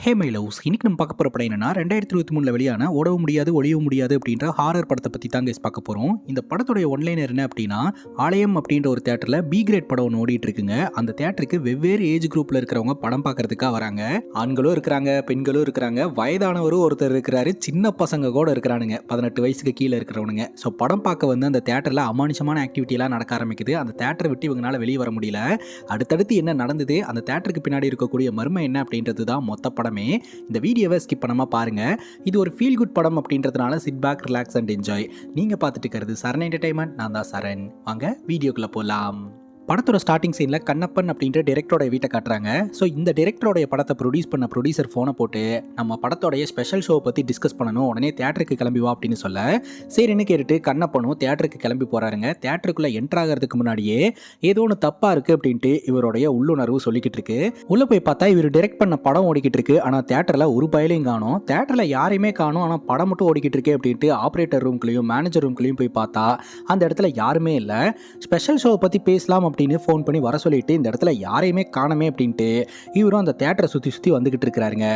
Hey my loves, இன்னைக்கு நம்ம பார்க்க போகிற படம் என்னன்னா 2023 வெளியான ஓடவும் முடியாது ஒளியவும் முடியாது அப்படின்ற ஹாரர் படத்தை பற்றி தான் கேஸ் பார்க்க போகிறோம். இந்த படத்துடைய ஒன்லைனர் என்ன அப்படின்னா, ஆலயம் அப்படின்ற ஒரு தேட்டரில் பி கிரேட் படம் ஒன்று ஓடிட்டு இருக்குங்க. அந்த தேட்டருக்கு வெவ்வேறு ஏஜ் குரூப்பில் இருக்கிறவங்க படம் பார்க்கறதுக்காக வராங்க. ஆண்களும் இருக்கிறாங்க, பெண்களும் இருக்கிறாங்க, வயதானவரும் ஒருத்தர் இருக்கிறாரு, சின்ன பசங்க கூட இருக்கிறானுங்க, 18 வயசுக்கு கீழே இருக்கிறவனுங்க. ஸோ படம் பார்க்க வந்து அந்த தேட்டரில் அமானுஷமான ஆக்டிவிட்டிலாம் நடக்க ஆரம்பிக்குது. அந்த தேட்டரை விட்டு இவங்களால வெளியே வர முடியல. அடுத்தடுத்து என்ன நடந்தது, அந்த தேட்டருக்கு பின்னாடி இருக்கக்கூடிய மர்மம் என்ன அப்படின்றது தான் மொத்த படமே. இந்த வீடியோவை ஸ்கிப் பண்ணாம பாருங்க. இது ஒரு ஃபீல் குட் படம் அப்படின்றதுனால sit back, relax and enjoy. நீங்க பார்த்துட்டு இருக்கிறது சரண் என்டர்டைன்மெண்ட். நான் தான் சரண். வாங்க வீடியோக்குள்ள போலாம். படத்தோட ஸ்டார்டிங் சீனில் கண்ணப்பன் அப்படின்ற டிரெக்டரோட வீட்டை காட்டுறாங்க. ஸோ இந்த டிரெக்டரோடைய படத்தை ப்ரொடியூஸ் பண்ண ப்ரொடியூசர் ஃபோனை போட்டு நம்ம படத்தோடைய ஸ்பெஷல் ஷோ பற்றி டிஸ்கஸ் பண்ணணும், உடனே தேட்டருக்கு கிளம்பி வா அப்படின்னு சொல்ல, சரின்னு கேட்டுட்டு கண்ணப்பனும் தேட்டருக்கு கிளம்பி போகிறாருங்க. தேட்டருக்குள்ளே என்ட்ரு ஆகிறதுக்கு முன்னாடியே ஏதோ ஒன்று தப்பாக இருக்குது அப்படின்ட்டு இவருடைய உள்ளுணர்வு சொல்லிக்கிட்டு இருக்கு. உள்ளே போய் பார்த்தா இவர் டிரெக்ட் பண்ண படம் ஓடிக்கிட்டு இருக்கு. ஆனால் தேட்டரில் ஒரு பயலையும் காணும், தேட்டரில் யாரையுமே காணும், ஆனால் படம் மட்டும் ஓடிக்கிட்டு இருக்கு அப்படின்ட்டு ஆப்ரேட்டர் ரூம்குள்ளேயும் மேனேஜர் ரூம்குள்ளேயும் போய் பார்த்தா அந்த இடத்துல யாருமே இல்லை. ஸ்பெஷல் ஷோவை பற்றி பேசலாம் அப்படின்னு ஃபோன் பண்ணி வர சொல்லிட்டு இந்த இடத்துல யாரையுமே காணமே அப்படின்ட்டு இவரும் அந்த தேட்டரை சுற்றி வந்துக்கிட்டு இருக்கிறாருங்க.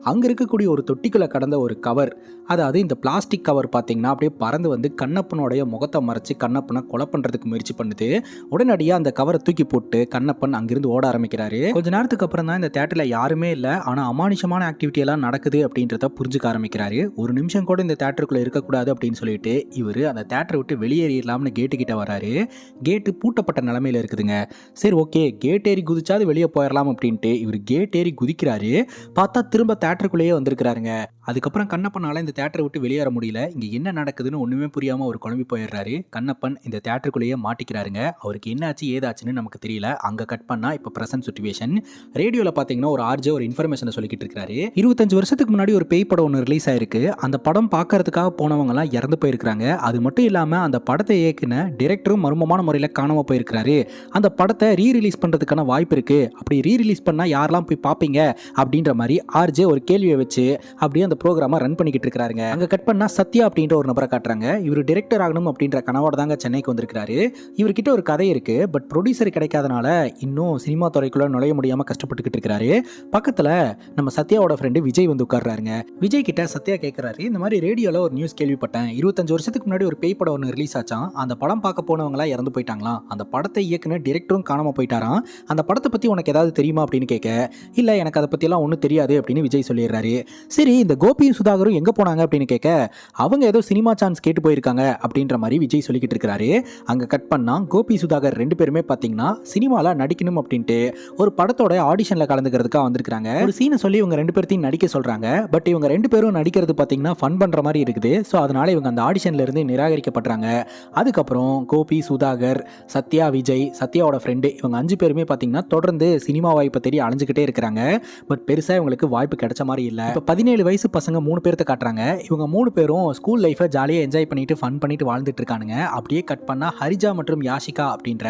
அங்கே இருக்கக்கூடிய ஒரு தொட்டிக்குள்ளே கடந்த ஒரு கவர், அதாவது இந்த பிளாஸ்டிக் கவர் பார்த்தீங்கன்னா அப்படியே பறந்து வந்து கண்ணப்பனுடைய முகத்தை மறைச்சு கண்ணப்பனை கொலை பண்ணுறதுக்கு முயற்சி பண்ணுது. உடனடியாக அந்த கவரை தூக்கி போட்டு கண்ணப்பன் அங்கிருந்து ஓட ஆரம்பிக்கிறாரு. கொஞ்ச நேரத்துக்கு அப்புறம் தான் இந்த தேட்டரில் யாருமே இல்லை, ஆனால் அமானுஷமான ஆக்டிவிட்டி எல்லாம் நடக்குது அப்படின்றத புரிஞ்சுக்க ஆரம்பிக்கிறாரு. ஒரு நிமிஷம் கூட இந்த தேட்டருக்குள்ளே இருக்கக்கூடாது அப்படின்னு சொல்லிட்டு இவர் அந்த தேட்டரை விட்டு வெளியேறிடலாம்னு கேட்டு கிட்ட வராரு. கேட்டு பூட்டப்பட்ட நிலமையில இருக்குதுங்க. சரி ஓகே, கேட் ஏறி குதிச்சாது வெளியே போயிடலாம் அப்படின்ட்டு இவர் கேட் ஏறி குதிக்கிறாரு. பார்த்தா திரும்ப தேட்டருக்குள்ளேயே வந்திருக்கிறாருங்க. அதுக்கப்புறம் கண்ணப்பனால இந்த தேட்டரை விட்டு வெளியேற முடியல. இங்கே என்ன நடக்குதுன்னு ஒன்றுமே புரியாமல் அவர் குழம்பி போயிடுறாரு. கண்ணப்பன் இந்த தேட்டருக்குள்ளேயே மாட்டிக்கிறாருங்க. அவருக்கு என்னாச்சு ஏதாச்சுன்னு நமக்கு தெரியல. அங்கே கட் பண்ணால் இப்போ ப்ரெசன்ட் சுச்சுவேஷன். ரேடியோவில் பார்த்தீங்கன்னா ஒரு ஆர்ஜே ஒரு இன்ஃபர்மேஷனை சொல்லிக்கிட்டு இருக்காரு. 25 வருஷத்துக்கு முன்னாடி ஒரு பேய் படம் ஒன்று ரிலீஸ் ஆயிருக்கு. அந்த படம் பார்க்கறதுக்காக போனவங்கலாம் இறந்து போயிருக்கிறாங்க. அது மட்டும் இல்லாமல் அந்த படத்தை இயக்குன டிரெக்டரும் மர்மமான முறையில் காணாமல் போயிருக்கிறாரு. அந்த படத்தை ரீரிலீஸ் பண்ணுறதுக்கான வாய்ப்பு இருக்குது, அப்படி ரீரிலீஸ் பண்ணால் யாரெல்லாம் போய் பார்ப்பீங்க அப்படின்ற மாதிரி ஆர்ஜே ஒரு கேள்வியை வச்சு அப்படியே அந்த ப்ரோக்ராமை ரன் பண்ணிக்கிட்டு இருக்காருங்க. அங்கே கட் பண்ணால் சத்யா அப்படின்ற ஒரு நபரை காட்டுறாங்க. இவர் டிரெக்டர் ஆகணும் அப்படின்ற கனவோட தாங்க சென்னைக்கு வந்திருக்கிறாரு. இவர்கிட்ட ஒரு கதை இருக்கு, பட் ப்ரொடியூசர் கிடைக்காதனால இன்னும் சினிமா துறைக்குள்ள நுழைய முடியாமல் கஷ்டப்பட்டுக்கிட்டு இருக்காரு. பக்கத்தில் நம்ம சத்யாவோட ஃப்ரெண்டு விஜய் வந்து உட்கார்றாருங்க. விஜய் கிட்ட சத்யா கேட்குறாரு, இந்த மாதிரி ரேடியோவில் ஒரு நியூஸ் கேள்விப்பட்டேன், 25 வருஷத்துக்கு முன்னாடி ஒரு பேய் படம் ஒன்று ரிலீஸ் ஆச்சான், அந்த படம் பார்க்க போனவங்களா இறந்து போயிட்டாங்களாம், அந்த படத்தை இயக்குன டிரெக்டரும் காணாமல் போயிட்டாராம், அந்த படத்தை பற்றி உனக்கு ஏதாவது தெரியுமா அப்படின்னு கேட்க, இல்லை எனக்கு அதை பற்றியெல்லாம் ஒன்றும் தெரியாது அப்படின்னு விஜய் சொல்லிடுறாரு. சரி இந்த கோபியும் சுதாகரும் எங்கே போனாங்க அப்படின்னு கேட்க, அவங்க ஏதோ சினிமா சான்ஸ் கேட்டு போயிருக்காங்க அப்படின்ற மாதிரி விஜய் சொல்லிக்கிட்டு இருக்கிறாரு. அங்கே கட் பண்ணால் கோபி சுதாகர் ரெண்டு பேருமே பார்த்தீங்கன்னா சினிமாவில் நடிக்கணும் அப்படின்ட்டு ஒரு படத்தோட ஆடிஷனில் கலந்துக்கிறதுக்காக வந்திருக்காங்க. ஒரு சீனை சொல்லி இவங்க ரெண்டு பேர்த்தையும் நடிக்க சொல்கிறாங்க. பட் இவங்க ரெண்டு பேரும் நடிக்கிறது பார்த்தீங்கன்னா ஃபன் பண்ணுற மாதிரி இருக்குது. ஸோ அதனால இவங்க அந்த ஆடிஷன்ல இருந்து நிராகரிக்கப்படுறாங்க. அதுக்கப்புறம் கோபி, சுதாகர், சத்யா, விஜய், சத்யாவோட ஃப்ரெண்டு, இவங்க 5 பேருமே பார்த்தீங்கன்னா தொடர்ந்து சினிமா வாய்ப்பை தேடி அலைஞ்சுக்கிட்டே இருக்கிறாங்க. பட் பெருசாக இவங்களுக்கு வாய்ப்பு கிடைச்ச மாதிரி இல்லை. இப்போ 17 வயசு பசங்க 3 பேர்த்த காட்டுறாங்க. இவங்க 3 பேரும் ஸ்கூல் லைஃபை ஜாலியாக என்ஜாய் பண்ணிட்டு ஃபன் பண்ணிட்டு வாழ்ந்துட்டு இருக்கானுங்க. அப்படியே கட் பண்ணா ஹரிஜா மற்றும் யாஷிகா அப்படின்ற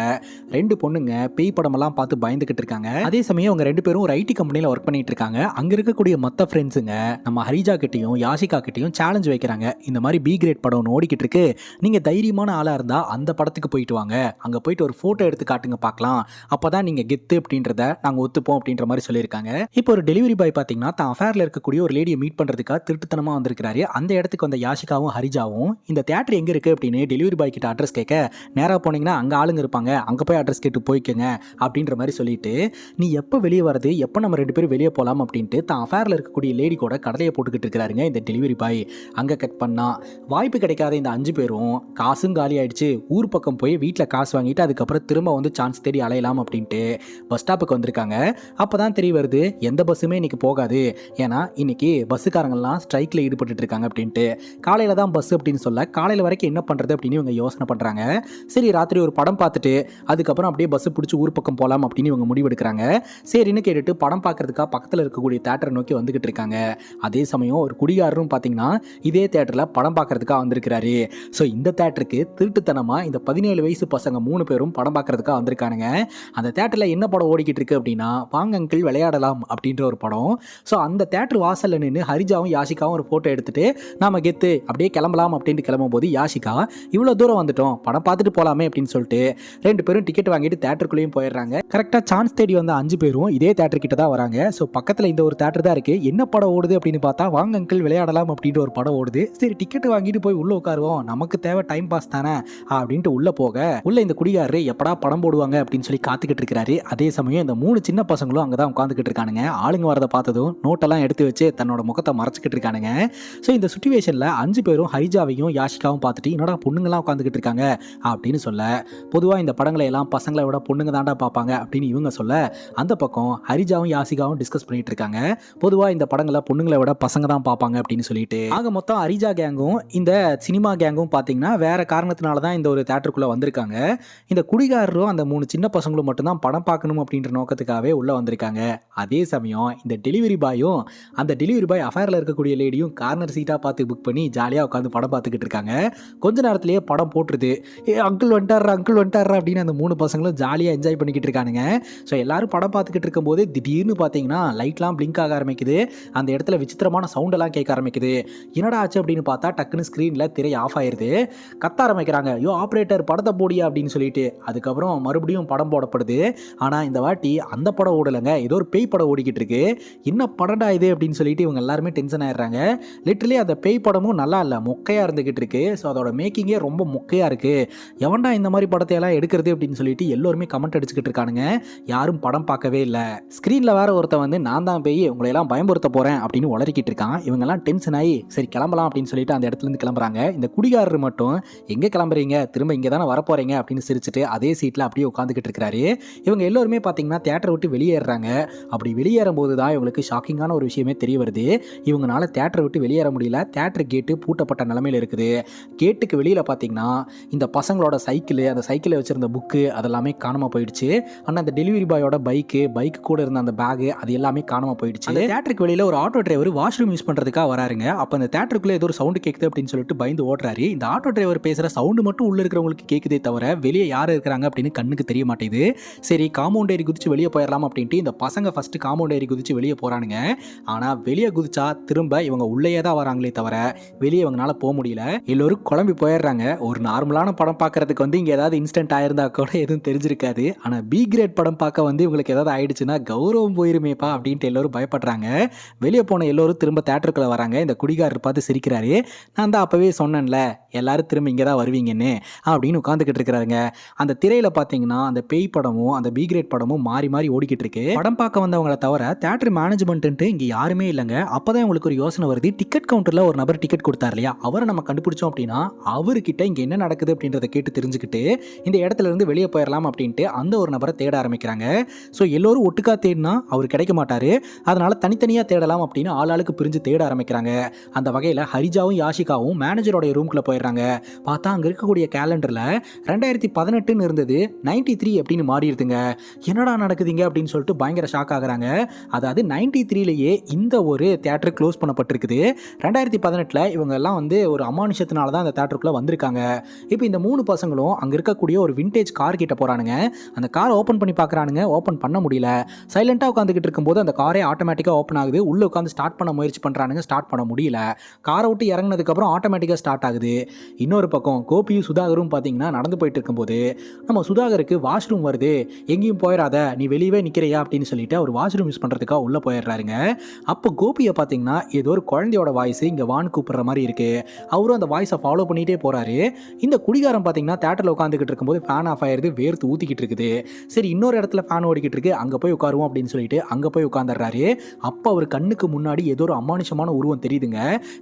2 பொண்ணுங்க பேய் படமெல்லாம் பார்த்து பயந்துகிட்டு இருக்காங்க. அதே சமயம் அவங்க 2 பேரும் ஒரு ஐடி கம்பெனியில் ஒர்க் பண்ணிட்டு இருக்காங்க. அங்க இருக்கக்கூடிய மற்ற ஃப்ரெண்ட்ஸுங்க நம்ம ஹரிஜா கிட்டையும் யாஷிகா கிட்டையும் சேலஞ்ச் வைக்கிறாங்க. இந்த மாதிரி பி கிரேட் படம் ஒன்று ஓடிக்கிட்டு இருக்கு, நீங்க தைரியமான ஆளா இருந்தா அந்த படத்துக்கு போயிட்டு வாங்க, அங்க போயிட்டு ஒரு போட்டோ எடுத்து காட்டுங்க பார்க்கலாம், அப்பதான் நீங்க கெத்து அப்படின்றத நாங்க ஒத்துப்போம் அப்படின்ற மாதிரி சொல்லியிருக்காங்க. இப்போ ஒரு டெலிவரி பாய் பார்த்தீங்கன்னா தான் அஃபேர்ல இருக்கக்கூடிய ஒரு லேடியை மீட் பண்றதுக்காக திருட்டுத்தனமா வந்திருக்காரு. அந்த இடத்துக்கு வந்த யாஷிகாவும் ஹரிஜாவும் இந்த தியேட்டர் எங்க இருக்கு அப்படின்னு டெலிவரி பாய் கிட்ட அட்ரஸ் கேட்க, நேராக போனீங்கன்னா அங்க ஆளுங்க இருப்பாங்க, அங்க போய் அட்ரஸ் கேட்டு போய்க்கங்க அப்படின்ற மாதிரி சொல்லிட்டு, நீ எப்போ வெளியே வரது, எப்போ நம்ம 2 பேரும் வெளியே போகலாம் அப்படின்ட்டு தான் அஃபேர்ல இருக்கக்கூடிய லேடி கூட கடலையை போட்டுக்கிட்டு இருக்கிறாருங்க இந்த டெலிவரி பாய். அங்க கட் பண்ணா வாய்ப்பு கிடைக்காத இந்த 5 பேரும் காசும் காலி ஆயிடுச்சு, ஊர் பக்கம் போய் வீட்டில் காசு வாங்கிட்டு அதுக்கப்புறம் திரும்ப வந்து சான்ஸ் தேடி அலையலாம் அப்படின்ட்டு பஸ் ஸ்டாப்புக்கு வந்திருக்காங்க. அப்பதான் தெரிய வருது எந்த பஸ்ஸுமே இன்னைக்கு போகாது, ஏன்னா இன்னைக்கு பஸ்ஸுக்காரங்கெல்லாம் ஸ்ட்ரைக்ல ஈடுபட்டு இருக்காங்க அப்படின்ட்டு. காலையில தான் பஸ் அப்படின்னு சொல்ல காலையில வரைக்கும் என்ன பண்றது அப்படின்னு இவங்க யோசனை பண்றாங்க. சரி ராத்திரி ஒரு படம் பார்த்துட்டு அதுக்கப்புறம் அப்படியே பஸ் பிடிச்சி ஊர் பக்கம் போகலாம் அப்படின்னு இவங்க முடிவெடுக்கிறாங்க. சரின்னு கேட்டுட்டு படம் பார்க்கறதுக்காக பக்கத்தில் இருக்கக்கூடிய தேட்டரை நோக்கி வந்துகிட்டு இருக்காங்க. அதே சமயம் ஒரு குடிகாரரும் பார்த்தீங்கன்னா இதே தேட்டரில் படம் பார்க்கறதுக்காக வந்திருக்கிறாரு. ஸோ இந்த தேட்டருக்கு திருட்டுத்தனமா இந்த 17 வயசு பசங்க 3 பேரும் படம் பார்க்கறதுக்காக வந்திருக்கானுங்க. அந்த தேட்டரில் என்ன படம் ஓடிக்கிட்டு இருக்கு அப்படின்னா வாங்க அங்கிள் விளையாடலாம் அப்படின்ற ஒரு படம். ஸோ அந்த தேட்டர் வாசல்ல நின்று ஹரிஜா ஹரிஜாவும் யாஷிகாவும் ஒரு ஃபோட்டோ எடுத்துட்டு நாம கெத்து அப்படியே கிளம்பலாம் அப்படின்ட்டு கிளம்பும்போது யாஷிகா இவ்வளோ தூரம் வந்துட்டோம் படம் பார்த்துட்டு போகலாமே அப்படின்னு சொல்லிட்டு 2 பேரும் டிக்கெட் வாங்கிட்டு தேட்டருக்குள்ளேயும் போயிடுறாங்க. கரெக்டாக சான்ஸ் தேடி வந்த 5 பேரும் இதே தேட்டர் கிட்ட தான் வராங்க. ஸோ பக்கத்தில் இந்த ஒரு தேட்டர் தான் இருக்குது. என்ன படம் ஓடுது அப்படின்னு பார்த்தா வாங்க அங்கிள் விளையாடலாம் அப்படின்ற ஒரு படம் ஓடுது. சரி டிக்கெட் வாங்கிட்டு போய் உள்ளே உட்காருவோம், நமக்கு தேவை டைம் பாஸ் தானே அப்படின்ட்டு உள்ளே போக உள்ள இந்த குடிகாரரு எப்படா படம் போடுவாங்க அப்படின்னு சொல்லி காத்துக்கிட்டு இருக்கிறாரு. அதே சமயம் இந்த 3 சின்ன பசங்களும் அங்கே தான் உட்காந்துக்கிட்டு இருக்கானுங்க. ஆளுங்க வரதை பார்த்ததும் நோட்டெல்லாம் எடுத்து வச்சு தன்னோட முகத்தை மறைச்சிக்கிட்டு இருக்கானுங்க. ஸோ இந்த சுச்சுவேஷனில் 5 பேரும் ஹரிஜாவையும் யாஷிகாவும் பார்த்துட்டு என்னடா பொண்ணுங்களாம் உட்காந்துக்கிட்டு இருக்காங்க அப்படின்னு சொல்ல, பொதுவாக இந்த படங்களை எல்லாம் பசங்களை விட பொண்ணுங்க தாண்டா பார்ப்பாங்க அப்படின்னு இவங்க சொல்ல, அந்த பக்கம் ஹரிஜாவும் யாசிகாவும் டிஸ்கஸ் பண்ணிட்டு இருக்காங்க. பொதுவாக இந்த படங்களை பொண்ணுங்களை விட பசங்க தான் பார்ப்பாங்க அப்படின்னு சொல்லிட்டு ஆக மொத்தம் ஹரிஜா கேங்கும் இந்த சினிமா கேங்கும் பார்த்தீங்கன்னா வேற காரணத்தினால தான் இந்த ஒரு தேட்டருக்குள்ளே வந்திருக்காங்க. இந்த குடிகாரரும் அந்த 3 சின்ன பசங்களும் மட்டும்தான் படம் பார்க்கணும் அப்படின்ற நோக்கத்துக்காகவே உள்ளே வந்திருக்காங்க. அதே சமயம் இந்த டெலிவரி பாயும் அந்த டெலிவரி பாய் அஃபேரில் இருக்கக்கூடிய லேடியும் கார்னர் சீட்டாக பார்த்து புக் பண்ணி ஜாலியாக உட்காந்து படம் பார்த்துக்கிட்டு இருக்காங்க. கொஞ்ச நேரத்திலேயே படம் போட்டுருது. அங்கிள் வந்துட்டாரா அப்படின்னு அந்த 3 பசங்களும் ஜாலியாக என்ஜாய் பண்ணிக்கிட்டு இருக்கானுங்க. ஸோ எல்லாரும் படம் பார்த்துக்கிட்டு இருக்கும்போது திடீர்னு பார்த்தீங்கன்னா லைட்லாம் பிளிங்க் ஆக ஆரம்பிக்குது. அந்த இடத்துல விசித்திரமான சவுண்டெல்லாம் கேட்க ஆரம்பிக்குது. என்னடா ஆச்சு அப்படின்னு பார்த்தா டக்குன்னு ஸ்க்ரீனில் திரை ஆஃப் ஆயிருது. கத்த ஆரம்பிக்கிறாங்க, யோ ஆப்ரேட்டர் படத்தை போடியா அப்படின்னு சொல்லிட்டு. அதுக்கப்புறம் மறுபடியும் படம் போடப்படுது. ஆனால் இந்த வாட்டி அந்த படம் ஓடலைங்க, ஏதோ ஒரு பேய் படம் ஓடிக்கிட்டு இருக்கு. என்ன படம்டா இது அப்படின்னு சொல்லிட்டு இவங்க எல்லாருமே டென்ஷன் ஆயிடுறாங்க. லிட்டரலி அந்த பேய் படமும் நல்லா இல்லை, மொக்கையாக இருந்துகிட்டு இருக்கு. ஸோ அதோட மேக்கிங்கே ரொம்ப மொக்கையாக இருக்கு. எவன்டா இந்த மாதிரி படத்தை எல்லாம் எடுக்கிறது அப்படின்னு சொல்லிட்டு எல்லோருமே கமெண்ட் அடிச்சுக்கிட்டு இருக்கானுங்க. யாரும் படம் பார்க்கவே இல்லை. ஸ்க்ரீனில் வேற ஒருத்தன் வந்து நான் தான் போய் உங்களை எல்லாம் பயமுறுத்த போறேன் அப்படின்னு உளறிக்கிட்டு இருக்கான். இவங்கெல்லாம் டென்ஷன் ஆகி சரி கிளம்பலாம் அப்படின்னு சொல்லிட்டு அந்த இடத்துல இருந்து கிளம்புறாங்க. இந்த குடிகாரர் மட்டும் எங்கே கிளம்புறீங்க, திரும்ப இங்கே தானே வரப்போறீங்க அப்படின்னு சிரிச்சுட்டு அதே சீட்டில் அப்படியே உட்காந்துக்கிட்டு இருக்கிறாரு. இவங்க எல்லோருமே பார்த்தீங்கன்னா தியேட்டரை விட்டு வெளியேறாங்க. அப்படி வெளியேறும் போது தான் இவங்களுக்கு ஷாக்கிங்கான ஒரு விஷயமே தெரிய வருது. இவங்களால தியேட்டரை விட்டு வெளியேற முடியல. தியேட்டர் கேட்டு பூட்டப்பட்ட நிலைமையில் இருக்குது. கேட்டுக்கு வெளியில் பார்த்தீங்கன்னா இந்த பசங்களோட அந்த சைக்கிளை வச்சிருந்த புக்கு அதெல்லாமே காணாமல் போயிடுச்சு. ஆனால் அந்த டெலிவரி பாயோட பைக்கு கூட இருந்த அந்த பேகு அது எல்லாமே காணாமல் போயிடுச்சு. அந்த தியேட்டருக்கு வெளியில் ஒரு ஆட்டோ டிரைவர் வாஷ்ரூம் யூஸ் பண்ணுறதுக்காக வராருங்க. அப்போ அந்த தியேட்டருக்குள்ளே ஏதோ ஒரு சவுண்டு கேட்குது அப்படின்னு சொல்லிட்டு பயந்து ஓடுறாரு. இந்த ஆட்டோ டிரைவர் பேசுகிற சவுண்டு மட்டும் உள்ளே இருக்கிறவங்களுக்கு கேட்குதே தவிர வெளியே யார் இருக்கிறாங்க அப்படின்னு கண்ணுக்கு தெரிய மாட்டேங்குது. சரி காம்பவுண்ட் ஏறி குதிச்சு வெளியே போயிடலாம் அப்படின்ட்டு இந்த பசங்க ஃபர்ஸ்ட் காம்பவுண்ட் ஏறி குதிச்சு வெளியே போகிறானுங்க. ஆனால் வெளியே குதிச்சா திரும்ப இவங்க உள்ளேயே தான் வராங்களே தவிர வெளியே இவங்களால போக முடியல. எல்லோரும் குழம்பி போயிடுறாங்க. ஒரு நார்மலான படம் பார்க்கறதுக்கு வந்து இங்கே ஏதாவது இன்ஸ்டன்ட் ஆயிருந்தா கூட எதுவும் தெரிஞ்சிருக்காது. ஆனால் பி கிரேட் படம் பார்க்க வந்து இவங்களுக்கு ஏதாவது ஆயிடுச்சுன்னா கௌரவம் போயிருமேப்பா அப்படின்ட்டு எல்லோரும் பயப்படுறாங்க. வெளியே போன எல்லோரும் திரும்ப தேட்டருக்குள்ள வராங்க. இந்த குடிகாரர் பார்த்து சிரிக்கிறாரு. நான் தான் அப்பவே சொன்னேன்ல எல்லாரும் திரும்ப இங்கே தான் வருவீங்கன்னு அப்படின்னு உட்காந்துக்கிட்டு இருக்கிறாங்க. அந்த திரையில பார்த்தீங்கன்னா அந்த பேய் படமும் அந்த பி கிரேட் படமும் மாறி மாறி ஓடிக்கிட்டு இருக்கு. படம் பார்க்க வந்தவங்களை தவிர தேட்டர் மேனேஜ்மெண்ட்டு இங்கே யாருமே இல்லைங்க. அப்போதான் உங்களுக்கு ஒரு யோசனை வருது. டிக்கெட் கவுண்டரில் ஒரு நபர் டிக்கெட் கொடுத்தார் இல்லையா, அவரை நம்ம கண்டுபிடிச்சோம் அப்படின்னா அவர்கிட்ட இங்கே என்ன நடக்குது அப்படின்றத கேட்டு தெரிஞ்சுக்கிட்டு இந்த இடத்துல இருந்து வெளியே போயிடலாம் அப்படின்ட்டு அந்த ஒரு நபரை தேட ஆரம்பிக்கிறாங்க. ஸோ எல்லோரும் ஒட்டுக்கா தேடினா அவர் கிடைக்க மாட்டாரு. அதனால தனித்தனியாக தேடலாம் அப்படின்னு ஆளாளுக்கு பிரிஞ்சு தேட ஆரம்பிக்கிறாங்க. அந்த வகையில் ஹரிஜாவும் யாஷிகாவும் மேனேஜரோட ரூம்குள்ள போயிடுறாங்க. பார்த்தா அங்கே இருக்கக்கூடிய கேலண்டரில் 2018 இருந்தது 93 அப்படின்னு மாறிடுதுங்க. என்னடா நடக்குதுங்க அப்படின்னு சொல்லிட்டு பயங்கர ஷாக் ஆகுறாங்க. அதாவது 93லேயே இந்த ஒரு தியேட்டர் க்ளோஸ் பண்ணப்பட்டிருக்குது. 2018 இவங்க எல்லாம் வந்து ஒரு அமானுஷத்தினால தான் அந்த தியேட்டருக்குள்ள வந்திருக்காங்க. இப்போ இந்த 3 பசங்களும் அங்கே இருக்கக்கூடிய ஒரு விண்டேஜ் கார் கிட்ட போறானுங்க. அந்த காரை ஓப்பன் பண்ணி பார்க்குறானுங்க. ஓப்பன் பண்ண முடியல. சைலண்டாக உட்காந்துக்கிட்டு இருக்கும்போது அந்த காரே ஆட்டோமேட்டிக்காக ஓப்பன் ஆகுது. உள்ளே உட்காந்து ஸ்டார்ட் பண்ண முயற்சி பண்ணுறானுங்க. ஸ்டார்ட் பண்ண முடியல. காரை விட்டு இறங்கினதுக்கப்புறம் ஆட்டோமேட்டிக்காக ஸ்டார்ட் ஆகுது. இன்னொரு பக்கம் கோபியும் சுதாகரும் பார்த்தீங்கன்னா நடந்து போயிட்டு இருக்கும்போது நம்ம சுதாகருக்கு வாஷ்ரூம் வருது, எங்கேயும் போயிடாத நீ வெளியவே நிற்கிறியா அப்படின்னு சொல்லிட்டு அவர் வாஷ்ரூம் யூஸ் பண்ணுறதுக்காக உள்ளே போயிடுறாருங்க. அப்போ கோபியை பார்த்தீங்கன்னா ஏதோ ஒரு குழந்தையோட வாய்ஸ் இங்கே வான் கூப்பிடுற மாதிரி இருக்கு. அவரும் அந்த வாய்ஸை ஃபாலோ பண்ணிகிட்டே போகிறாரு. இந்த குடிகாரம் பார்த்தீங்கன்னா தேட்டரில் உட்காந்துக்கிட்டு இருக்கும்போது ஃபேன் ஆஃப் ஆயிடுது, வேர்த்து ஊற்றிக்கிட்டு இருக்குது. சரி இன்னொரு இடத்துல ஃபேன் ஓடிக்கிட்டு இருக்கு, அங்கே போய் உட்காருவோம் அப்படின்னு சொல்லிட்டு அங்கே போய் உட்காந்துடுறாரு. அப்போ அவர் கண்ணுக்கு முன்னாடி ஏதோ ஒரு அமானுஷமான உருவம் தெரியுதுங்க.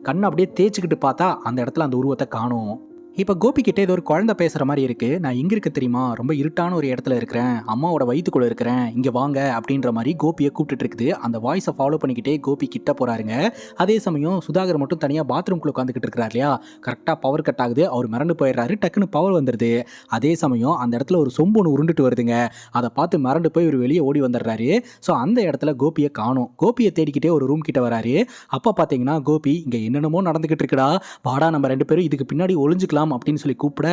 கண்ணை அப்படியே தேய்ச்சிக்கிட்டு பார்த்தா அந்த இடத்துல அந்த உருவத்தை காணும். இப்போ கோபிக்கிட்ட ஏதோ ஒரு குழந்தை பேசுகிற மாதிரி இருக்குது. நான் இங்கே இருக்க தெரியுமா, ரொம்ப இருட்டான ஒரு இடத்துல இருக்கிறேன், அம்மாவோட வயிற்றுக்குள்ளே இருக்கிறேன், இங்கே வாங்க அப்படின்ற மாதிரி கோபியை கூப்பிட்டு இருக்குது. அந்த வாய்ஸை ஃபாலோ பண்ணிக்கிட்டே கோபி கிட்ட போகிறாருங்க. அதே சமயம் சுதாகர் மட்டும் தனியாக பாத்ரூம்குள்ளே உட்காந்துக்கிட்டு இருக்கிறார் இல்லையா, கரெக்டாக பவர் கட் ஆகுது. அவர் மிரண்டு போயிடுறாரு. டக்குன்னு பவர் வந்துடுது. அதே சமயம் அந்த இடத்துல ஒரு சொம்பு ஒன்று உருண்டுட்டு வருதுங்க. அதை பார்த்து மிரண்டு போய் ஒரு வெளியே ஓடி வந்துடுறாரு. ஸோ அந்த இடத்துல கோபியை காணும். கோபியை தேடிக்கிட்டே ஒரு ரூம் கிட்ட வராரு. அப்போ பார்த்தீங்கன்னா கோபி இங்கே என்னென்னமோ நடந்துக்கிட்டு இருக்குடா, வாடா நம்ம 2 பேரும் இதுக்கு பின்னாடி ஒளிஞ்சுக்கலாம் போகலாம் அப்படின்னு சொல்லி கூப்பிட,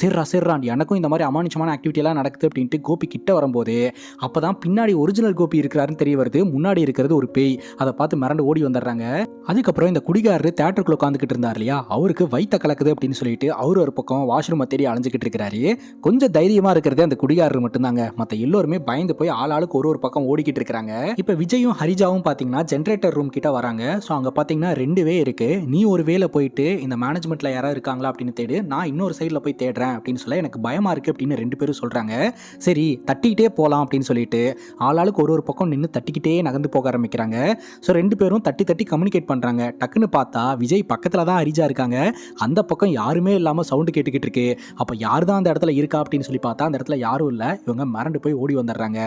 சேர்றான் எனக்கும் இந்த மாதிரி அமானுஷமான ஆக்டிவிட்டியெல்லாம் நடக்குது அப்படின்ட்டு கோபி கிட்ட வரும்போது அப்போ தான் பின்னாடி ஒரிஜினல் கோபி இருக்கிறாருன்னு தெரிய வருது. முன்னாடி இருக்கிறது ஒரு பேய். அதை பார்த்து மிரண்டு ஓடி வந்துடுறாங்க. அதுக்கப்புறம் இந்த குடிகாரரு தேட்டருக்குள்ள உட்காந்துக்கிட்டு இருந்தார் இல்லையா, அவருக்கு வயிற்ற கலக்குது அப்படின்னு சொல்லிட்டு அவர் ஒரு பக்கம் வாஷ்ரூமை தேடி அலைஞ்சிக்கிட்டு இருக்கிறாரு. கொஞ்சம் தைரியமா இருக்கிறது அந்த குடிகாரர் மட்டும்தாங்க. மற்ற எல்லோருமே பயந்து போய் ஆளாளுக்கு ஒரு பக்கம் ஓடிக்கிட்டு இருக்காங்க. இப்போ விஜயும் ஹரிஜாவும் பார்த்தீங்கன்னா ஜென்ரேட்டர் ரூம் கிட்ட வராங்க. ஸோ அங்கே பார்த்தீங்கன்னா 2 வே இருக்கு. நீ ஒரு வேல போயிட்டு இந்த மேனேஜ்மெண்ட்ல யாராவது இருக்காங்களா அப்படின்னு தேடு, நான் இன்னொரு சைடில் போய் தேடுறேன் அப்படின்னு சொல்ல எனக்கு பயமா இருக்கு அப்படின்னு 2 பேரும் சொல்றாங்க. சரி தட்டிக்கிட்டே போகலாம் அப்படின்னு சொல்லிட்டு ஆளாளுக்கு ஒரு பக்கம் நின்று தட்டிக்கிட்டே நகர்ந்து போக ஆரம்பிக்கிறாங்க. ஸோ 2 பேரும் தட்டி கம்யூனிகேட் பண்றாங்க. டக்குன்னு பார்த்தா விஜய் பக்கத்தில் தான் ஹரிஜா இருக்காங்க. அந்த பக்கம் யாருமே இல்லாமல் சவுண்டு கேட்டுக்கிட்டு இருக்கு. அப்போ யார் தான் அந்த இடத்துல இருக்கா அப்படின்னு சொல்லி பார்த்தா அந்த இடத்துல யாரும் இல்லை. இவங்க மிரண்டு போய் ஓடி வந்துடுறாங்க.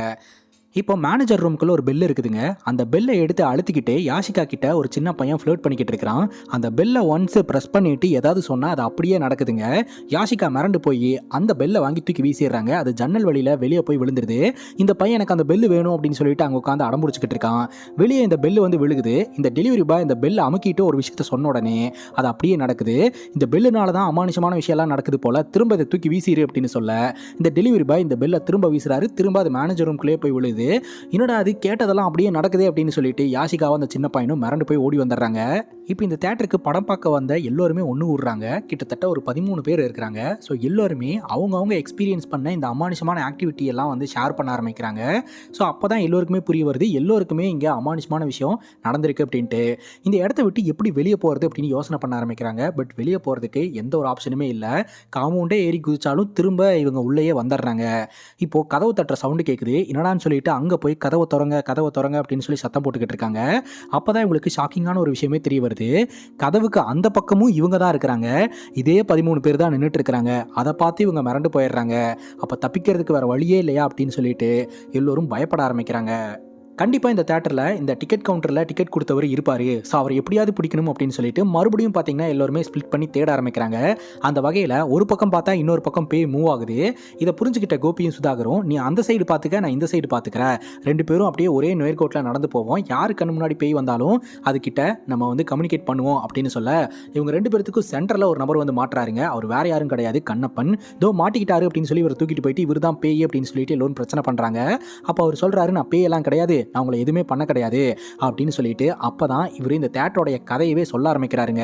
இப்போ மேனேஜர் ரூம்குள்ள ஒரு பெல் இருக்குதுங்க. அந்த பெல்லை எடுத்து அழுத்திக்கிட்டே யாஷிகா கிட்ட ஒரு சின்ன பையன் ஃப்ளோட் பண்ணிக்கிட்டு இருக்கிறான். அந்த பெல்லை ஒன்ஸ் ப்ரெஸ் பண்ணிட்டு ஏதாவது சொன்னால் அது அப்படியே நடக்குதுங்க. யாஷிகா மிரண்டு போய் அந்த பெல்லை வாங்கி தூக்கி வீசிடுறாங்க. அது ஜன்னல் வழியில் வெளியே போய் விழுந்துருது. இந்த பையன் எனக்கு அந்த பெல்லு வேணும் அப்படின்னு சொல்லிட்டு அங்கே உட்காந்து அடம்பிடிச்சிக்கிட்டு இருக்கான். வெளியே இந்த பெல்லு வந்து விழுகுது. இந்த டெலிவரி பாய் இந்த பெல்லை அமுக்கிட்டு ஒரு விஷயத்த சொன்ன உடனே அது அப்படியே நடக்குது. இந்த பெல்லுனால தான் அமானுஷமான விஷயம்லாம் நடக்குது போல, திரும்ப இதை தூக்கி வீசிடு அப்படின்னு சொல்ல இந்த டெலிவரி பாய் இந்த பெல்லை திரும்ப வீசுறாரு. திரும்ப அது மேனேஜர் ரூம்குள்ளேயே போய் விழுது. என்னடா அது கேட்டதெல்லாம் அப்படியே நடக்குது அப்படின்னு சொல்லிட்டு யாஷிகாவும் அந்த சின்ன பையனும் மிரண்டு போய் ஓடி வந்துடுறாங்க. இப்போ இந்த தேட்டருக்கு படம் பார்க்க வந்த எல்லோருமே ஒன்று விடுறாங்க. கிட்டத்தட்ட ஒரு 13 பேர் இருக்கிறாங்க. ஸோ எல்லோருமே அவங்கவுங்க எக்ஸ்பீரியன்ஸ் பண்ண இந்த அமானுஷமான ஆக்டிவிட்டி எல்லாம் வந்து ஷேர் பண்ண ஆரம்பிக்கிறாங்க. ஸோ அப்போ தான் எல்லோருக்குமே புரிய வருது, எல்லோருக்குமே இங்கே அமானுஷமான விஷயம் நடந்திருக்கு அப்படின்ட்டு. இந்த இடத்த விட்டு எப்படி வெளியே போகிறது அப்படின்னு யோசனை பண்ண ஆரம்பிக்கிறாங்க. பட் வெளியே போகிறதுக்கு எந்த ஒரு ஆப்ஷனுமே இல்லை. காம்பவுண்டே ஏறி குதிச்சாலும் திரும்ப இவங்க உள்ளேயே வந்துடுறாங்க. இப்போது கதவு தட்டுற சவுண்டு கேட்குது. என்னடான்னு சொல்லிட்டு அங்கே போய் கதவை திறங்க அப்படின்னு சொல்லி சத்தம் போட்டுக்கிட்டு இருக்காங்க. அப்போ தான் இவங்களுக்கு ஷாக்கிங்கான ஒரு விஷயமே தெரிய வருது. கதவுக்கு அந்த பக்கமும் இவங்க தான் இருக்கிறாங்க. இதே 13 பேர் தான் நின்றுட்டு இருக்கிறாங்க. அதை பார்த்து இவங்க மிரண்டு போயிடுறாங்க. அப்போ தப்பிக்கிறதுக்கு வேற வழியே இல்லையா அப்படின்னு சொல்லிட்டு எல்லோரும் பயப்பட ஆரம்பிக்கிறாங்க. கண்டிப்பாக இந்த தேட்டரில் இந்த டிக்கெட் கவுண்டரில் டிக்கெட் கொடுத்தவர் இருப்பார். ஸோ அவர் எப்படியாவது பிடிக்கணும் அப்படின்னு சொல்லிட்டு மறுபடியும் பார்த்தீங்கன்னா எல்லோருமே ஸ்பிளிட் பண்ணி தேட ஆரம்பிக்கிறாங்க. அந்த வகையில் ஒரு பக்கம் பார்த்தா இன்னொரு பக்கம் பேய் மூவ் ஆகுது. இதை புரிஞ்சுக்கிட்ட கோபியும் சுதாகரும், நீ அந்த சைடு பார்த்துக்க, நான் இந்த சைடு பார்த்துக்கிறேன். 2 பேரும் அப்படியே ஒரே நேர்கோட்டில் நடந்து போவோம். யாரு கண்ணு முன்னாடி பேய் வந்தாலும் அதுக்கிட்ட நம்ம வந்து கம்யூனிகேட் பண்ணுவோம் அப்படின்னு சொல்ல இவங்க 2 பேர்த்துக்கும் சென்டரில் ஒரு நபர் வந்து மாட்டுறாருங்க. அவர் வேற யாரும் கிடையாது, கண்ணப்பன். இதோ மாட்டிக்கிட்டாரு அப்படின்னு சொல்லி இவர் தூக்கிட்டு போயிட்டு இவர் தான் பேய் அப்படின்னு சொல்லிட்டு எல்லோரும் பிரச்சனை பண்ணுறாங்க. அப்போ அவர் சொல்கிறாரு, நான் பேயெல்லாம் கிடையாது, நான் உங்களை எதுவுமே பண்ண கிடையாது அப்படின்னு சொல்லிட்டு அப்பதான் இவர் இந்த தேட்டரோடைய கதையவே சொல்ல ஆரம்பிக்கிறாருங்க.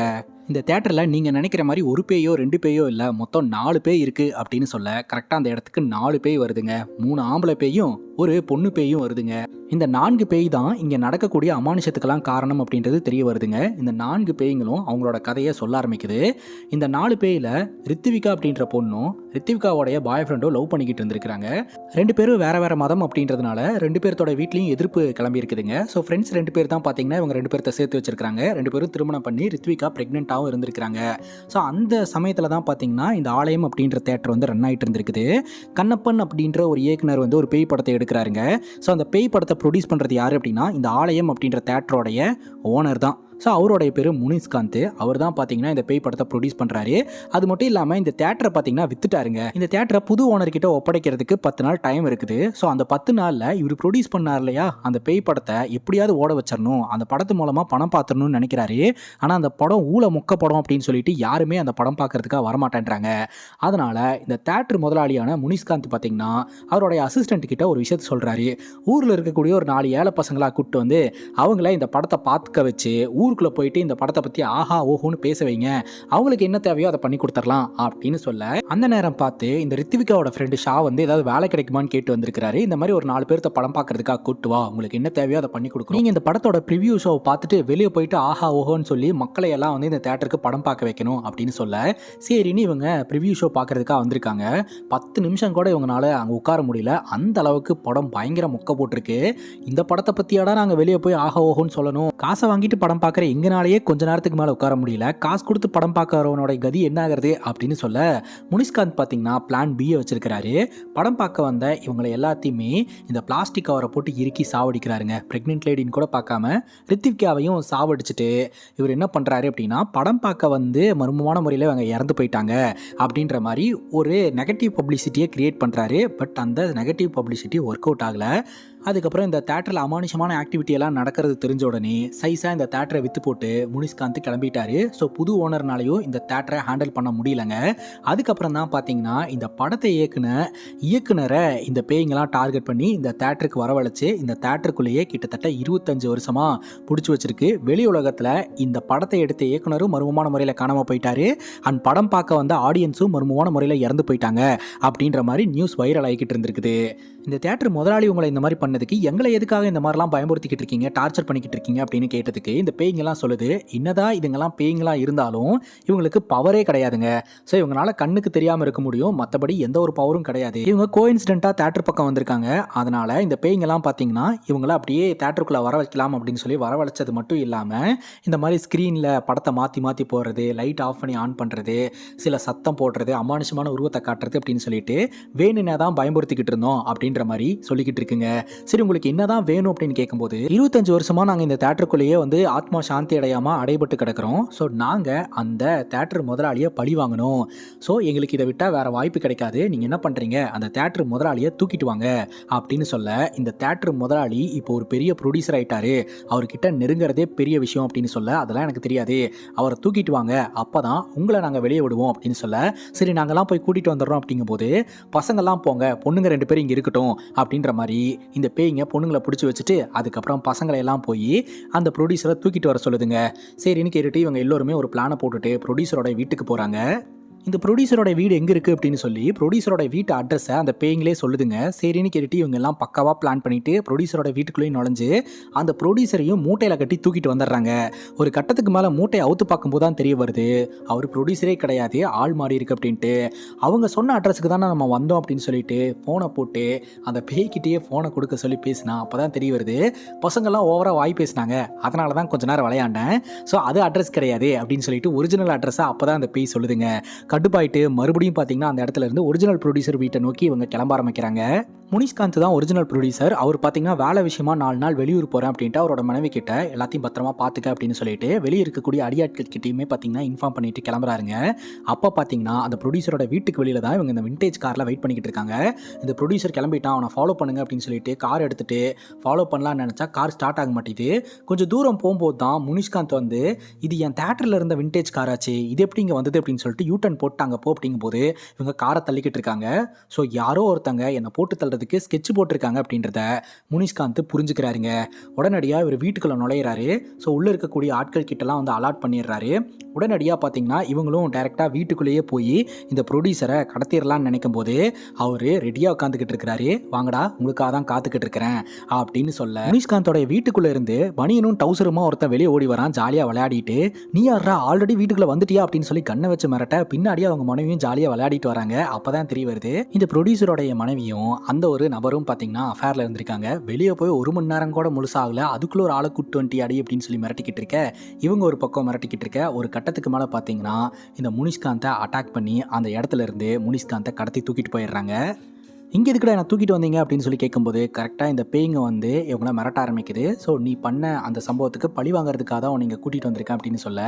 இந்த தேட்டரில் நீங்கள் நினைக்கிற மாதிரி ஒரு பேயோ 2 பேயோ இல்லை, மொத்தம் 4 பேய் இருக்குது அப்படின்னு சொல்ல கரெக்டாக அந்த இடத்துக்கு 4 பேய் வருதுங்க. 3 ஆம்பளை பேயும் ஒரு பொண்ணு பேயும் வருதுங்க. இந்த 4 பேய் தான் இங்கே நடக்கக்கூடிய அமானுஷத்துக்கெல்லாம் காரணம் அப்படின்றது தெரிய வருதுங்க. இந்த 4 பேய்களும் அவங்களோட கதையை சொல்ல ஆரம்பிக்குது. இந்த 4 பேயில் ரித்விகா அப்படின்ற பொண்ணும் ரித்விகாவோடைய பாய் ஃப்ரெண்டோ லவ் பண்ணிக்கிட்டு இருந்திருக்கிறாங்க. 2 பேரும் வேற மதம் அப்படின்றதுனால 2 பேர்த்தோட வீட்லையும் எதிர்ப்பு கிளம்பி இருக்குதுங்க. ஸோ ஃப்ரெண்ட்ஸ் 2 பேர் தான் பார்த்தீங்கன்னா இவங்க 2 பேர்த்த சேர்த்து வச்சிருக்காங்க. 2 பேரும் திருமணம் பண்ணி ரித்விகா பிரெக்னென்ட் இருந்திருக்காங்க. ஸோ அந்த சமயத்தில் தான் பார்த்தீங்கன்னா இந்த ஆலயம் அப்படின்ற தேட்டர் வந்து ரன் ஆகிட்டு இருந்திருக்குது. கண்ணப்பன் அப்படின்ற ஒரு இயக்குனர் வந்து ஒரு பேய் படத்தை எடுக்கிறாருங்க. ஸோ அந்த பேய் படத்தை ப்ரொடியூஸ் பண்ணுறது யார் அப்படின்னா இந்த ஆலயம் அப்படின்ற தேட்டரோடைய ஓனர் தான். ஸோ அவருடைய பேர் முனிஷ்காந்த். அவர் தான் பார்த்தீங்கன்னா இந்த பேய் படத்தை ப்ரொடியூஸ் பண்ணுறாரு. அது மட்டும் இல்லாமல் இந்த தேட்டரை பார்த்தீங்கன்னா வித்துட்டாருங்க. இந்த தேட்டரை புது ஓனர்கிட்ட ஒப்படைக்கிறதுக்கு 10 நாள் டைம் இருக்குது. ஸோ அந்த 10 நாளில் இவர் ப்ரொடியூஸ் பண்ணார் இல்லையா அந்த பேய் படத்தை எப்படியாவது ஓட வச்சிடணும், அந்த படத்து மூலமாக பணம் பார்த்துடணும்னு நினைக்கிறாரு. ஆனால் அந்த படம் மொக்க படம் அப்படின்னு சொல்லிட்டு யாருமே அந்த படம் பார்க்கறதுக்காக வரமாட்டேன்றாங்க. அதனால் இந்த தேட்டர் முதலாளியான முனிஷ்காந்த் பார்த்தீங்கன்னா அவருடைய அசிஸ்டண்ட் கிட்ட ஒரு விஷயத்த சொல்கிறாரு. ஊரில் இருக்கக்கூடிய ஒரு 4 ஏழை பசங்களாக கூப்பிட்டு வந்து அவங்கள இந்த படத்தை பார்த்துக்க வச்சு ஊருக்குள்ளே போயிட்டு இந்த படத்தை பற்றி ஆஹா ஓஹோன்னு பேச வைங்க, அவங்களுக்கு என்ன தேவையோ அதை பண்ணி கொடுத்துடலாம் அப்படின்னு சொல்ல அந்த நேரம் பார்த்து இந்த ரித்விகாவோட ஃப்ரெண்டு ஷா வந்து ஏதாவது வேலை கிடைக்குமான்னு கேட்டு வந்திருக்காரு. இந்த மாதிரி ஒரு 4 பேர்த்த படம் பார்க்கறதுக்காக கூட்டு வா, உங்களுக்கு என்ன தேவையோ அதை பண்ணி கொடுக்கும். நீங்கள் இந்த படத்தோட ப்ரிவியூ ஷோ பார்த்துட்டு வெளியே போயிட்டு ஆஹா ஓஹோன்னு சொல்லி மக்களை எல்லாம் வந்து இந்த தேட்டருக்கு படம் பார்க்க வைக்கணும் அப்படின்னு சொல்ல சரின்னு இவங்க ப்ரிவியூ ஷோ பார்க்கறதுக்காக வந்திருக்காங்க. 10 நிமிஷம் கூட இவங்களால அங்கே உட்கார முடியல. அந்த அளவுக்கு படம் பயங்கர மொக்க போட்டிருக்கு. இந்த படத்தை பற்றியாடா நாங்கள் வெளியே போய் ஆஹா ஓஹோன்னு சொல்லணும், காசை வாங்கிட்டு படம் பார்க்குற எங்கனாலேயே கொஞ்ச நேரத்துக்கு மேலே உட்கார முடியல, காசு கொடுத்து படம் பார்க்கறவனோட கதி என்ன ஆகிறது அப்படின்னு சொல்ல முனிஷ்காந்த் பார்த்தீங்கன்னா பிளான் பியை வச்சிருக்கிறாரு. படம் பார்க்க வந்த இவங்களை எல்லாத்தையுமே இந்த பிளாஸ்டிக் கவரை போட்டு இறுக்கி சாவடிக்கிறாருங்க. பிரெக்னென்ட் லேடின்னு கூட பார்க்காம ரித்விகாவையும் சாவடிச்சுட்டு இவர் என்ன பண்ணுறாரு அப்படின்னா படம் பார்க்க வந்து மர்மமான முறையில் இவங்க இறந்து போயிட்டாங்க அப்படின்ற மாதிரி ஒரு நெகட்டிவ் பப்ளிசிட்டியை கிரியேட் பண்ணுறாரு. பட் அந்த நெகட்டிவ் பப்ளிசிட்டி ஒர்க் அவுட் ஆகலை. அதுக்கப்புறம் இந்த தேட்டரில் அமானுஷமான ஆக்டிவிட்டி எல்லாம் நடக்கிறது தெரிஞ்ச உடனே சைஸாக இந்த தேட்டரை விற்று போட்டு முனிஷ்காந்த் கிளம்பிட்டாரு. ஸோ புது ஓனர்னாலையும் இந்த தேட்டரை ஹேண்டில் பண்ண முடியலங்க. அதுக்கப்புறம் தான் பார்த்தீங்கன்னா இந்த படத்தை இயக்குனரை இந்த பேய்ங்கெல்லாம் டார்கெட் பண்ணி இந்த தேட்டருக்கு வரவழைச்சு இந்த தேட்டருக்குள்ளேயே கிட்டத்தட்ட 25 வருஷமாக பிடிச்சி வச்சிருக்கு. வெளி உலகத்தில் இந்த படத்தை எடுத்த இயக்குனரும் மர்மமான முறையில் காணாமல் போயிட்டாரு. அண்ட் படம் பார்க்க வந்த ஆடியன்ஸும் மர்மமான முறையில் இறந்து போயிட்டாங்க அப்படின்ற மாதிரி நியூஸ் வைரல் ஆகிக்கிட்டு இருந்திருக்குது. இந்த தேட்டர் முதலாளி உங்களை இந்த மாதிரி பண்ணதுக்கு எங்களை எதுக்காக இந்த மாதிரிலாம் பயமுறுத்திக்கிட்டு இருக்கீங்க, டார்ச்சர் பண்ணிக்கிட்டு இருக்கீங்க அப்படின்னு கேட்டதுக்கு இந்த பேய்ங்கெல்லாம் சொல்லுது, என்னதான் இதுங்கெல்லாம் பேய்ங்களா இருந்தாலும் இவங்களுக்கு பவரே கிடையாதுங்க. ஸோ இவங்களால கண்ணுக்கு தெரியாமல் இருக்க முடியும், மற்றபடி எந்த ஒரு பவரும் கிடையாது. இவங்க கோஇன்சிடென்ட்டாக தேட்டர் பக்கம் வந்திருக்காங்க. அதனால இந்த பேய்ங்கெல்லாம் பார்த்தீங்கன்னா இவங்கள அப்படியே தேட்டருக்குள்ளே வர வைக்கலாம் அப்படின்னு சொல்லி வரவழைச்சது மட்டும் இல்லாமல் இந்த மாதிரி ஸ்க்ரீனில் படத்தை மாற்றி மாற்றி போடுறது, லைட் ஆஃப் பண்ணி ஆன் பண்ணுறது, சில சத்தம் போடுறது, அமானுஷமான உருவத்தை காட்டுறது அப்படின்னு சொல்லிட்டு வேணும்னா தான் பயமுறுத்திக்கிட்டு இருந்தோம் அப்படின்ற மாதிரி சொல்லிக்கிட்டு இருக்குங்க. சரி, உங்களுக்கு என்னதான் வேணும் அப்படின்னு கேட்கும்போது 25 வருஷமா நாங்கள் இந்த தேட்டருக்குள்ளேயே வந்து ஆத்மா சாந்தி அடையாமல் அடைபட்டு கிடக்கிறோம். ஸோ நாங்கள் அந்த தேட்டர் முதலாளியை பழி வாங்கணும். ஸோ எங்களுக்கு இதை விட்டால் வேற வாய்ப்பு கிடைக்காது. நீங்கள் என்ன பண்ணுறீங்க, அந்த தேட்டர் முதலாளியை தூக்கிட்டு வாங்க அப்படின்னு சொல்ல இந்த தேட்டர் முதலாளி இப்போ ஒரு பெரிய ப்ரொடியூசர் ஆயிட்டாரு. அவர்கிட்ட நெருங்கிறதே பெரிய விஷயம் அப்படின்னு சொல்ல அதெல்லாம் எனக்கு தெரியாது, அவரை தூக்கிட்டு வாங்க, அப்போ தான் உங்களை நாங்கள் வெளியே விடுவோம் அப்படின்னு சொல்ல சரி நாங்கள்லாம் போய் கூட்டிகிட்டு வந்துடுறோம் அப்படிங்கும்போது பசங்கள்லாம் போங்க, பொண்ணுங்க 2 பேரும் இங்கே இருக்கட்டும் அப்படின்ற மாதிரி இந்த பேய்ங்க பொண்ணுங்களை பிடிச்சி வச்சுட்டு அதுக்கப்புறம் பசங்களை எல்லாம் போய் அந்த ப்ரொடியூசரை தூக்கிட்டு வர சொல்லுதுங்க. சரின்னு கேட்டுட்டு இவங்க எல்லோருமே ஒரு பிளானை போட்டுட்டு ப்ரொடியூசரோட வீட்டுக்கு போகிறாங்க. இந்த ப்ரொடியூசரோட வீடு எங்கே இருக்குது அப்படின்னு சொல்லி ப்ரொடியூசரோட வீட்டு அட்ரஸை அந்த பேய்ங்களே சொல்லுதுங்க. சரின்னு கேட்டுட்டு இவங்க எல்லாம் பக்காவாக பிளான் பண்ணிவிட்டு ப்ரொடியூசரோட வீட்டுக்குள்ளேயும் நுழைஞ்சு அந்த ப்ரொடியூசரையும் மூட்டையில் கட்டி தூக்கிட்டு வந்துடுறாங்க. ஒரு கட்டத்துக்கு மேலே மூட்டையை அவுத்து பார்க்கும்போது தான் தெரிய வருது அவர் ப்ரொடியூசரே கிடையாது, ஆள் மாறி இருக்கு அப்படின்ட்டு. அவங்க சொன்ன அட்ரஸுக்கு தானே நம்ம வந்தோம் அப்படின்னு சொல்லிட்டு ஃபோனை போட்டு அந்த பேய்கிட்டேயே ஃபோனை கொடுக்க சொல்லி பேசினா அப்போ தான் தெரிய வருது பசங்கள்லாம் ஓவராக வாய் பேசினாங்க, அதனால தான் கொஞ்ச நேரம் விளையாண்டேன். ஸோ அது அட்ரஸ் கிடையாது அப்படின்னு சொல்லிட்டு ஒரிஜினல் அட்ரஸை அப்போ தான் அந்த பேய் சொல்லுதுங்க. கடுப்பாயிட்டு மறுபடியும் பார்த்தீங்கன்னா அந்த இடத்துல இருந்து ஒரிஜினல் ப்ரொடியூசர் வீட்டை நோக்கி இவங்க கிளம்ப ஆரம்பிக்கிறாங்க. முனிஷ்காந்த் தான் ஒரிஜினல் ப்ரொடியூசர். அவர் பார்த்தீங்கன்னா வேலை விஷயமா 4 நாள் வெளியூர் போகிறேன் அப்படின்ட்டு அவரோட மனைவி கிட்ட எல்லாத்தையும் பத்திரமா பார்த்துக்க அப்படின்னு சொல்லிட்டு வெளியே இருக்கக்கூடிய அடியாட்கள் கிட்டையுமே பார்த்தீங்கன்னா இன்ஃபார்ம் பண்ணிட்டு கிளம்புறாருங்க. அப்போ பார்த்தீங்கன்னா அந்த ப்ரொடியூசரோட வீட்டுக்கு வெளியில தான் இவங்க இந்த விண்டேஜ் காரில் வெயிட் பண்ணிக்கிட்டு இருக்காங்க. இந்த ப்ரொடியூசர் கிளம்பிட்டான், அவனை ஃபாலோ பண்ணுங்க அப்படின்னு சொல்லிட்டு கார் எடுத்துட்டு ஃபாலோ பண்ணலாம்னு நினச்சா கார் ஸ்டார்ட் ஆக மாட்டேது. கொஞ்சம் தூரம் போகும்போது தான் முனிஷ்காந்த் வந்து இது என் தேட்டரில் இருந்த விண்டேஜ் காராச்சு, இது எப்படி இங்கே வந்தது அப்படின்னு சொல்லிட்டு யூட்டன் போட்டாங்க போ அப்படிங்கும்போது இவங்க காரை தள்ளிக்கிட்டு இருக்காங்க. ஸோ யாரோ ஒருத்தங்க என்னை போட்டு தள்ளுறதுக்கு ஸ்கெட்ச் போட்டிருக்காங்க அப்படின்றத முனிஷ்காந்த் புரிஞ்சுக்கிறாருங்க. உடனடியாக இவர் வீட்டுக்குள்ள நுழையிறாரு. ஸோ உள்ளே இருக்கக்கூடிய ஆட்கள் கிட்டலாம் வந்து அலாட் பண்ணிடுறாரு. உடனடியாக பார்த்தீங்கன்னா இவங்களும் டைரெக்டாக வீட்டுக்குள்ளேயே போய் இந்த ப்ரொடியூசரை கடத்திடலான்னு நினைக்கும் போது அவர் ரெடியாக உட்காந்துக்கிட்டு இருக்கிறாரு. வாங்கடா உங்களுக்காக தான் காத்துக்கிட்டு இருக்கிறேன் அப்படின்னு சொல்ல முனிஷ்காந்தோட வீட்டுக்குள்ளே இருந்து பனியனும் டவுசருமா ஒருத்தன் வெளியே ஓடி வரான் ஜாலியாக விளையாடிட்டு. நீ யாரா ஆல்ரெடி வீட்டுக்குள்ளே வந்துட்டியா அப்படின்னு சொல்லி கண்ணை வச்சு மிரட்ட பின்னாடியே அவங்க மனைவியும் ஜாலியாக விளையாடிட்டு வராங்க. அப்போ தான் தெரிய வருது இந்த ப்ரொடியூசரோடைய மனைவியும் அந்த ஒரு நபரும் பார்த்தீங்கன்னா அஃபேரில் இருந்திருக்காங்க. வெளியே போய் 1 மணி நேரம் கூட முழுசாகல, அதுக்குள்ள ஒரு ஆளை கூட்டு வந்துட்டி அடி அப்படின்னு சொல்லி மிரட்டிக்கிட்டு இருக்க இவங்க ஒரு பக்கம் மிரட்டிக்கிட்டு இருக்க. ஒரு கட்டத்துக்கு மேலே பார்த்தீங்கன்னா இந்த முனிஷ்காந்தை அட்டாக் பண்ணி அந்த இடத்துல இருந்து முனிஷ்காந்தை கடத்தி தூக்கிட்டு போயிடுறாங்க. இங்கே எதுக்குடா நான் தூக்கிட்டு வந்தீங்க அப்படின்னு சொல்லி கேட்கும்போது கரெக்டாக இந்த பேய்ங்க வந்து இவங்கள மிரட்ட ஆரம்பிக்குது. ஸோ நீ பண்ண அந்த சம்பவத்துக்கு பழி வாங்குறதுக்காக தான் நீங்கள் கூட்டிகிட்டு வந்திருக்கேன் அப்படின்னு சொல்ல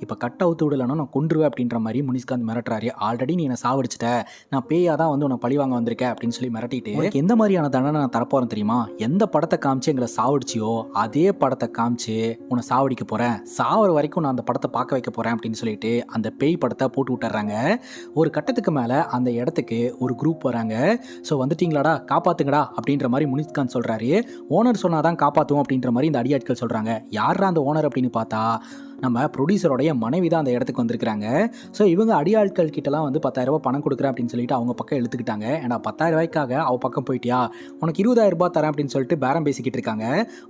இப்போ கட் அவுத்து விடலைன்னா நான் கொன்றுவேன் அப்படின்ற மாதிரி முனிஷ்காந்த் மிரட்டுறாரு. ஆல்ரெடி நீ என்னை சாவடிச்சிட்ட, நான் பேயாக தான் வந்து உன்னை பழி வாங்க வந்திருக்கேன் அப்படின்னு சொல்லி மிரட்டிட்டு உனக்கு எந்த மாதிரியான தண்டனை நான் தரப்போகிறேன் தெரியுமா, எந்த படத்தை காமிச்சு எங்களை சாவடிச்சியோ அதே படத்தை காமிச்சு உன்னை சாவடிக்க போகிறேன், சாவர வரைக்கும் நான் அந்த படத்தை பார்க்க வைக்க போகிறேன் அப்படின்னு சொல்லிட்டு அந்த பேய் படத்தை போட்டு விட்டுறாங்க. ஒரு கட்டத்துக்கு மேலே அந்த இடத்துக்கு ஒரு குரூப் வராங்க. ஸோ வந்துட்டீங்களாடா காப்பாத்துங்கடா அப்படின்ற மாதிரி முனிஷ்காந்த் சொல்கிறாரு. ஓனர் சொன்னாதான் காப்பாற்றுவோம் அப்படின்ற மாதிரி இந்த அடியாட்கள் சொல்கிறாங்க. யாரா அந்த ஓனர் அப்படின்னு பார்த்தா நம்ம ப்ரொடியூசரோடைய மனைவி தான் அந்த இடத்துக்கு வந்திருக்கிறாங்க. ஸோ இவங்க அடியாட்கள் கிட்டலாம் வந்து 10,000 ரூபாய் பணம் கொடுக்குறேன் அப்படின்னு சொல்லிட்டு அவங்க பக்கம் எடுத்துக்கிட்டாங்க. ஏன்னா 10,000 ரூபாய்க்காக அவள் பக்கம் போயிட்டியா, உனக்கு 20,000 ரூபாய் தரேன் அப்படின்னு சொல்லிட்டு பேரம் பேசிக்கிட்டு இருக்காங்க.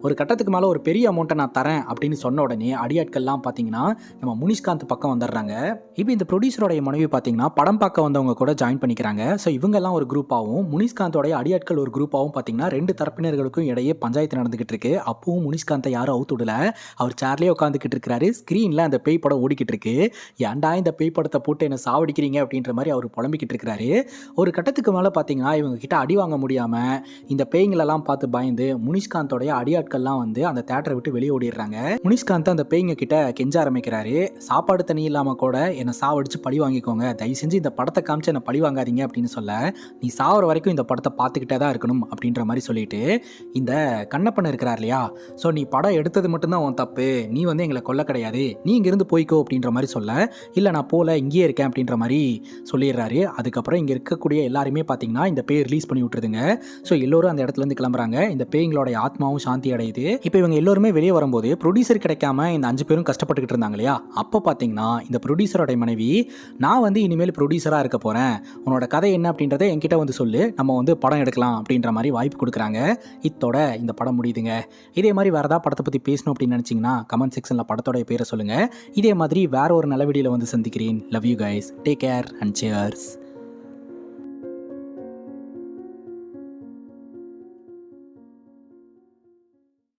ஒரு கட்டத்துக்கு மேலே ஒரு பெரிய அமௌண்ட்டை நான் தரேன் அப்படின்னு சொன்ன உடனே அடியாட்கள்லாம் பார்த்தீங்கன்னா நம்ம முனிஷ்காந்த் பக்கம் வந்துடுறாங்க. இப்போ இந்த ப்ரொடியூசரோடைய மனைவி பார்த்தீங்கன்னா படம் பார்க்க வந்தவங்க கூட ஜாயின் பண்ணிக்கிறாங்க. ஸோ இவங்கெல்லாம் ஒரு குரூப்பாகவும் முனிஷ்காந்தோடைய அடியாட்கள் ஒரு குரூப்பாகவும் பார்த்தீங்கன்னா 2 தரப்பினர்களுக்கும் இடையே பஞ்சாயத்து நடந்துகிட்டு இருக்கு. அப்பவும் முனிஷ்காந்தை யாரும் அவுத்து விடல, அவர் சேர்லேயே உட்காந்துக்கிட்டு இருக்கிறாரு. ஸ்க்ரீனில் அந்த பேய் படம் ஓடிக்கிட்டு இருக்கு. ஏன்டா இந்த பேய் படத்தை போட்டு என்ன சாவடிக்கிறீங்க அப்படின்ற மாதிரி அவர் புலம்பிக்கிட்டு இருக்கிறாரு. ஒரு கட்டத்துக்கு மேலே பார்த்தீங்கன்னா இவங்க கிட்ட அடி வாங்க முடியாமல் இந்த பேய்களெல்லாம் பார்த்து பயந்து முனிஷ்காந்தோடைய அடியாட்கள்லாம் வந்து அந்த தேட்டரை விட்டு வெளியே ஓடிடுறாங்க. முனிஷ்காந்த் அந்த பேய்ங்க கிட்ட கெஞ்ச ஆரம்பிக்கிறாரு. சாப்பாடு தண்ணி இல்லாமல் கூட என்னை சாவடிச்சு பழி வாங்கிக்கோங்க, தயவு செஞ்சு இந்த படத்தை காமிச்சு என்னை பழி வாங்காதீங்க அப்படின்னு சொல்ல, நீ சாவர வரைக்கும் இந்த படத்தை பார்த்துக்கிட்டே தான் இருக்கணும் அப்படின்ற மாதிரி சொல்லிட்டு இந்த கண்ணப்பன் இருக்கிறார் இல்லையா, ஸோ நீ படம் எடுத்தது மட்டும்தான் உன் தப்பு, நீ வந்து எங்களை கொல்ல கிடையாது, நீ இங்கேருந்து போய்க்கோ அப்படின்ற மாதிரி சொல்ல, இல்லை நான் போல இங்கேயே இருக்கேன் அப்படின்ற மாதிரி சொல்லிடுறாரு. அதுக்கப்புறம் இங்கே இருக்கக்கூடிய எல்லாருமே பார்த்தீங்கன்னா இந்த பேய் ரிலீஸ் பண்ணி விட்டுருதுங்க. ஸோ எல்லோரும் அந்த இடத்துலேருந்து கிளம்புறாங்க. இந்த பேய்களோட ஆத்மாவும் சாந்தி அடையுது. இப்போ இவங்க எல்லோருமே வெளியே வரும்போது ப்ரொடியூசர் கிடைக்காம இந்த 5 பேரும் கஷ்டப்பட்டுக்கிட்டு இருந்தாங்க இல்லையா, அப்போ பார்த்தீங்கன்னா இந்த ப்ரொடியூசரோட மனைவி, நான் வந்து இனிமேல் ப்ரொடியூசராக இருக்க போகிறேன், உன்னோட கதை என்ன அப்படின்றத என்கிட்ட வந்து சொல்லு, நம்ம வந்து படம் எடுக்கலாம் அப்படின்ற மாதிரி வாய்ப்பு கொடுக்குறாங்க. இத்தோட இந்த படம் முடியுதுங்க. இதே மாதிரி வேறு ஏதாவது படத்தை பற்றி பேசணும் அப்படின்னு நினச்சிங்கன்னா கமெண்ட் செக்ஷனில் படத்தோட பேரை சொல்லுங்கள். இதே மாதிரி வேற ஒரு நல்ல வீடியோவில் வந்து சந்திக்கிறேன். Love you guys, take care and cheers.